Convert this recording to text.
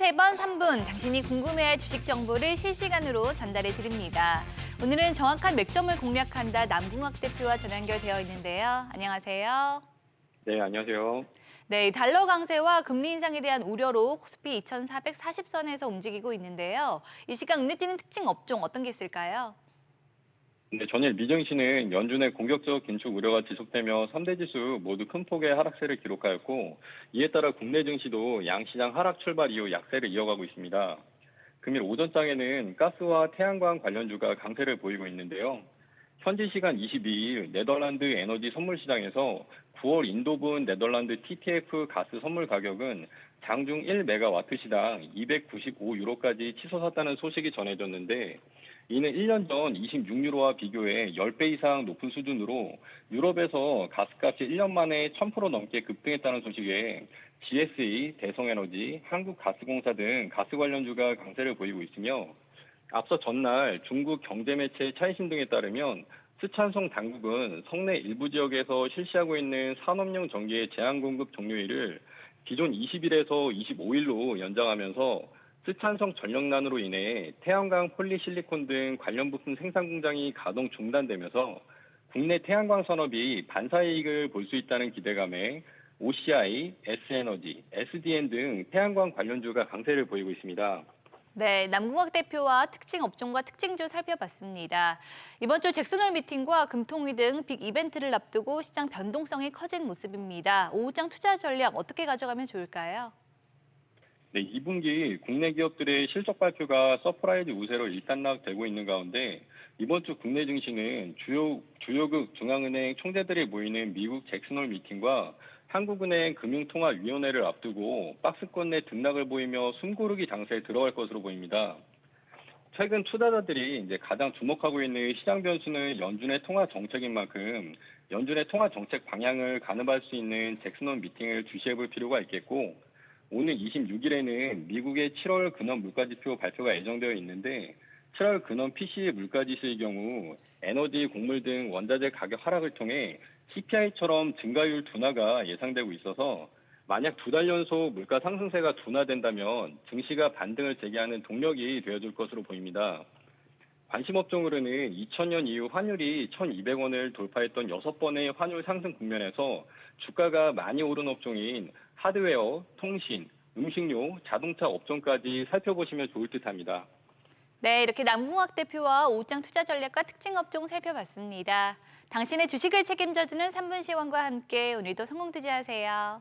세 번 3분, 당신이 궁금해할 주식 정보를 실시간으로 전달해 드립니다. 오늘은 정확한 맥점을 공략한다 남궁학 대표와 전화 연결되어 있는데요. 안녕하세요. 네, 안녕하세요. 네, 달러 강세와 금리 인상에 대한 우려로 코스피 2440선에서 움직이고 있는데요. 이 시간 눈에 띄는 특징 업종 어떤 게 있을까요? 네, 전일 미증시는 연준의 공격적 긴축 우려가 지속되며 3대 지수 모두 큰 폭의 하락세를 기록하였고, 이에 따라 국내 증시도 양시장 하락 출발 이후 약세를 이어가고 있습니다. 금일 오전장에는 가스와 태양광 관련주가 강세를 보이고 있는데요. 현지 시간 22일 네덜란드 에너지 선물 시장에서 9월 인도분 네덜란드 TTF 가스 선물 가격은 장중 1메가와트 시당 295유로까지 치솟았다는 소식이 전해졌는데, 이는 1년 전 26유로와 비교해 10배 이상 높은 수준으로 유럽에서 가스값이 1년 만에 1000% 넘게 급등했다는 소식에 GSE, 대성에너지, 한국가스공사 등 가스 관련주가 강세를 보이고 있으며, 앞서 전날 중국 경제매체 차이신 등에 따르면 스촨성 당국은 성내 일부 지역에서 실시하고 있는 산업용 전기의 제한 공급 종료일을 기존 20일에서 25일로 연장하면서 스촨성 전력난으로 인해 태양광 폴리실리콘 등 관련 부품 생산 공장이 가동 중단되면서 국내 태양광 산업이 반사이익을 볼 수 있다는 기대감에 OCI, S에너지, SDN 등 태양광 관련주가 강세를 보이고 있습니다. 네, 남궁학 대표와 특징 업종과 특징주 살펴봤습니다. 이번 주 잭슨홀 미팅과 금통위 등 빅 이벤트를 앞두고 시장 변동성이 커진 모습입니다. 오후장 투자 전략 어떻게 가져가면 좋을까요? 네, 2분기 국내 기업들의 실적 발표가 서프라이즈 우세로 일단락되고 있는 가운데 이번 주 국내 증시는 주요국 중앙은행 총재들이 모이는 미국 잭슨홀 미팅과 한국은행 금융통화위원회를 앞두고 박스권 내 등락을 보이며 숨고르기 장세에 들어갈 것으로 보입니다. 최근 투자자들이 이제 가장 주목하고 있는 시장 변수는 연준의 통화 정책인 만큼 연준의 통화 정책 방향을 가늠할 수 있는 잭슨홀 미팅을 주시해 볼 필요가 있겠고, 오늘 26일에는 미국의 7월 근원 물가지표 발표가 예정되어 있는데 7월 근원 PCE 물가지수의 경우 에너지, 곡물 등 원자재 가격 하락을 통해 CPI처럼 증가율 둔화가 예상되고 있어서 만약 두 달 연속 물가 상승세가 둔화된다면 증시가 반등을 재개하는 동력이 되어줄 것으로 보입니다. 관심 업종으로는 2000년 이후 환율이 1200원을 돌파했던 6번의 환율 상승 국면에서 주가가 많이 오른 업종인 하드웨어, 통신, 음식료, 자동차 업종까지 살펴보시면 좋을 듯합니다. 네, 이렇게 남궁학 대표와 오후장 투자 전략과 특징 업종 살펴봤습니다. 당신의 주식을 책임져주는 3분 시황과 함께 오늘도 성공 투자하세요.